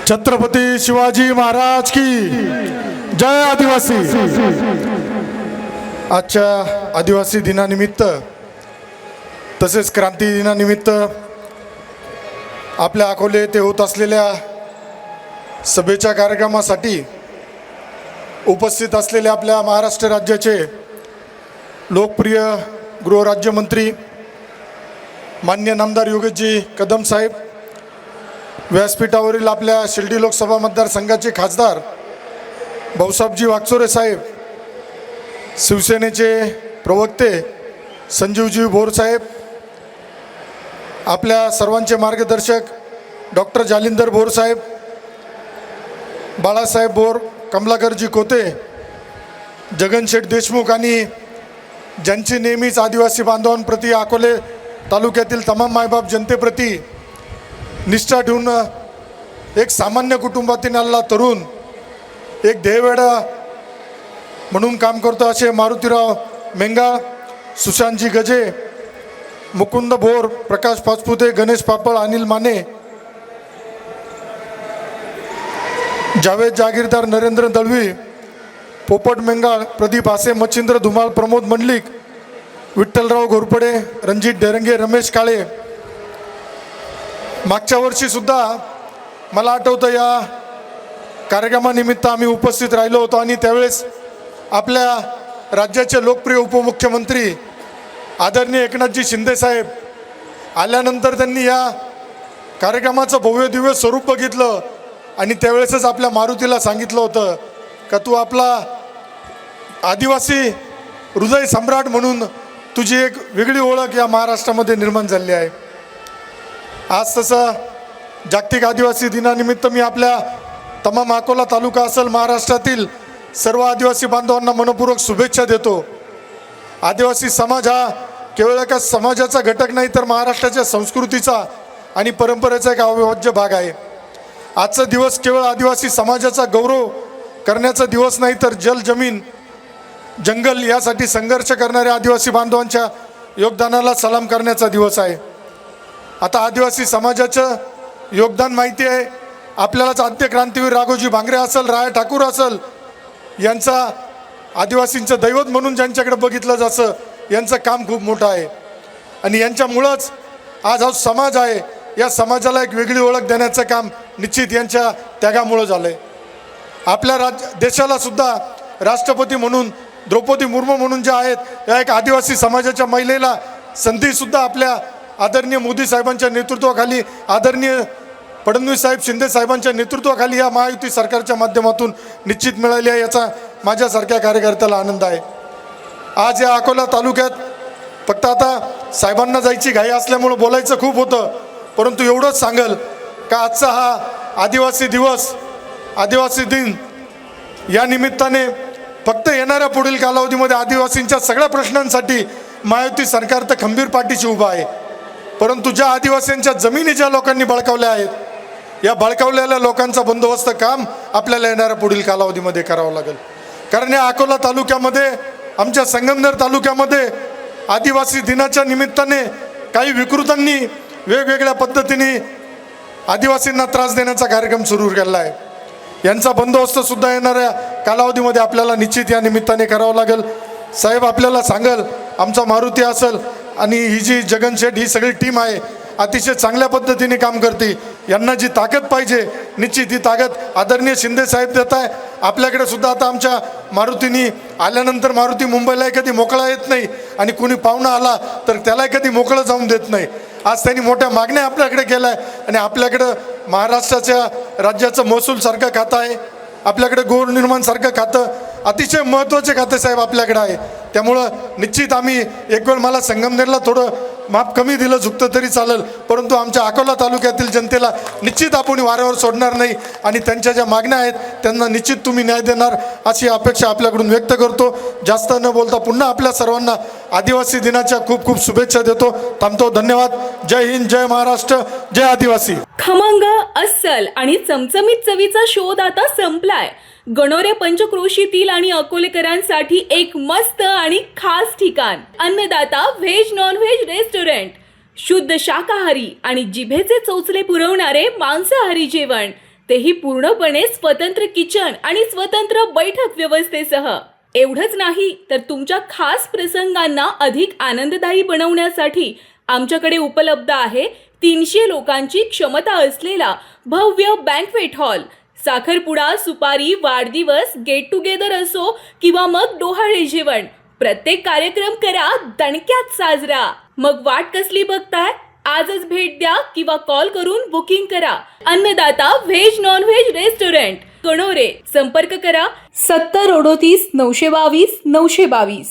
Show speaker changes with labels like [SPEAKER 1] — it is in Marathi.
[SPEAKER 1] छत्रपती शिवाजी महाराज की जय। आदिवासी आजच्या आदिवासी दिनानिमित्त तसेच क्रांती दिनानिमित्त आपल्या अकोले येथे होत असलेल्या सभेच्या कार्यक्रमासाठी उपस्थित असलेले आपल्या महाराष्ट्र राज्याचे लोकप्रिय गृहराज्यमंत्री माननीय नामदार योगेशजी कदम साहेब, व्यासपीठावरील आपल्या शिर्डी लोकसभा मतदारसंघाचे खासदार भाऊसाहेबजी वागचोरे साहेब, शिवसेनेचे प्रवक्ते संजीवजी बोर साहेब, आपल्या सर्वांचे मार्गदर्शक डॉक्टर जालिंदर बोर साहेब, बाळासाहेब बोर, कमलाकरजी कोते, जगनशेठ देशमुख आणि ज्यांची नेहमीच आदिवासी बांधवांप्रती, अकोले तालुक्यातील तमाम मायबाप जनतेप्रती निष्ठा ठेवून एक सामान्य कुटुंबातील आलेला तरुण एक ध्येयवेडा म्हणून काम करतो असे मारुतीराव मेंगाळ, सुशांतजी गजे, मुकुंद बोर, प्रकाश पाचपुते, गणेश पापळ, अनिल माने, जावेद जागीरदार, नरेंद्र दळवी, पोपट मेंगाळ, प्रदीप आसे, मच्छिंद्र धुमाळ, प्रमोद मंडलिक, विठ्ठलराव घोरपडे, रणजित डेरंगे, रमेश काळे. मागच्या वर्षी सुद्धा मला आठवतं या कार्यक्रमानिमित्त आम्ही उपस्थित राहिलो होतो आणि त्यावेळेस आपल्या राज्याचे लोकप्रिय उपमुख्यमंत्री आदरणीय एकनाथजी शिंदे साहेब आल्यानंतर त्यांनी या कार्यक्रमाचं भव्य दिव्य स्वरूप बघितलं आणि त्यावेळेसच आपल्या मारुतीला सांगितलं होतं का तू आपला आदिवासी हृदय सम्राट म्हणून तुझी एक वेगळी ओळख या महाराष्ट्रामध्ये निर्माण झाली आहे. आज तसं जागतिक आदिवासी दिनानिमित्त मी आपल्या तमाम अकोला तालुका असेल महाराष्ट्रातील सर्व आदिवासी बांधवांना मनपूर्वक शुभेच्छा देतो. आदिवासी समाज हा केवळ एका समाजाचा घटक नाही तर महाराष्ट्राच्या संस्कृतीचा आणि परंपरेचा एक अविभाज्य भाग आहे. आजचा दिवस केवळ आदिवासी समाजाचा गौरव करण्याचा दिवस नाही तर जल, जमीन, जंगल यासाठी संघर्ष करणाऱ्या आदिवासी बांधवांच्या योगदानाला सलाम करण्याचा दिवस आहे. आता आदिवासी समाजाचं योगदान माहिती आहे आपल्यालाच. आद्य क्रांतीवीर राघोजी भांगरे असेल, राया ठाकूर असेल, यांचा आदिवासींचं दैवत म्हणून ज्यांच्याकडे बघितलं जातं यांचं काम खूप मोठं आहे आणि यांच्यामुळंच आज हा समाज आहे. या समाजाला एक वेगळी ओळख देण्याचं काम निश्चित यांच्या त्यागामुळं झालं आहे. आपल्या देशाला सुद्धा राष्ट्रपती म्हणून द्रौपदी मुर्मू म्हणून ज्या आहेत या एक आदिवासी समाजाच्या महिलेला संधीसुद्धा आपल्या आदरणीय मोदी साहेबांच्या नेतृत्वाखाली, आदरणीय फडणवीस साहेब, शिंदे साहेबांच्या नेतृत्वाखाली या महायुती सरकारच्या माध्यमातून निश्चित मिळाली आहे. याचा माझ्यासारख्या कार्यकर्त्याला आनंद आहे. आज या अकोला तालुक्यात फक्त आता साहेबांना जायची घाई असल्यामुळं बोलायचं खूप होतं, परंतु एवढंच सांगेल का आजचा हा आदिवासी दिवस, आदिवासी दिन या निमित्ताने फक्त येणाऱ्या पुढील कालावधीमध्ये आदिवासींच्या सगळ्या प्रश्नांसाठी महायुती सरकार तर खंबीर पाठीशी उभा आहे, परंतु ज्या आदिवासींच्या जमिनी ज्या लोकांनी बळकावल्या आहेत या बळकावलेल्या लोकांचा बंदोबस्त काम आपल्याला येणाऱ्या पुढील कालावधीमध्ये करावं लागेल. कारण या अकोला तालुक्यामध्ये, आमच्या संगमनेर तालुक्यामध्ये आदिवासी दिनाच्या निमित्ताने काही विकृतांनी वेगवेगळ्या पद्धतीने आदिवासींना त्रास देण्याचा कार्यक्रम सुरू केला आहे. यांचा बंदोबस्त सुद्धा येणाऱ्या कालावधीमध्ये आपल्याला निश्चित या निमित्ताने करावं लागेल. साहेब आपल्याला सांगेल आमचा मारुती असेल आणि ही जी जगनशेठ ही सगळी टीम आहे अतिशय चांगल्या पद्धतीने काम करते. यांना जी ताकद पाहिजे निश्चित ही ताकद आदरणीय शिंदे साहेब देत आहे. आपल्याकडे सुद्धा आता आमच्या मारुतीनी आल्यानंतर मारुती मुंबईला कधी मोकळा येत नाही आणि कुणी पाहुणा आला तर त्याला कधी मोकळं जाऊन देत नाही. आज त्यांनी मोठ्या मागण्या आपल्याकडे केल्या आहे आणि आपल्याकडं महाराष्ट्राच्या राज्याचं महसूलसारखं खातं आहे, आपल्याकडे गृहनिर्माणसारखं खातं, अतिशय महत्त्वाचे खाते साहेब आपल्याकडे आहे. त्यामुळं निश्चित आम्ही एक वेळ मला संगमनेरला थोडं माप कमी दिलं झुकतं तरी चालेल, परंतु आमच्या अकोला तालुक्यातील जनतेला निश्चित आपण वाऱ्यावर सोडणार नाही आणि त्यांच्या ज्या मागण्या आहेत त्यांना निश्चित तुम्ही न्याय देणार अशी अपेक्षा आपल्याकडून व्यक्त करतो. जास्त न बोलता पुन्हा आपल्या सर्वांना आदिवासी दिनाच्या खूप खूप शुभेच्छा देतो. थांबतो. धन्यवाद. जय हिंद, जय महाराष्ट्र, जय आदिवासी.
[SPEAKER 2] खमंग, अस्सल आणि चमचमीत चवीचा शोध आता संपलाय. गणोरे पंचक्रोशीतील आणि अकोलेकरांसाठी एक मस्त आणि खास ठिकाण, अन्नदाता व्हेज नॉन व्हेज रेस्टॉरंट. शुद्ध शाकाहारी आणि जिभेचे चोचले पुरवणारे मांसाहारी जेवण, तेही पूर्णपणे स्वतंत्र किचन आणि स्वतंत्र बैठक व्यवस्थेसह. एवढंच नाही तर तुमच्या खास प्रसंगांना अधिक आनंददायी बनवण्यासाठी आमच्याकडे उपलब्ध आहे 300 लोकांची क्षमता असलेला भव्य बँक्वेट हॉल. साखरपुडा, सुपारी, वाढदिवस, गेट टुगेदर असो किंवा मग डोहाळे जेवण, प्रत्येक कार्यक्रम करा दणक्यात साजरा. मग वाट कसली बघताय? आजच भेट द्या किंवा कॉल करून बुकिंग करा. अन्नदाता veg non veg restaurant, Ganore. संपर्क करा 70 38 922 922.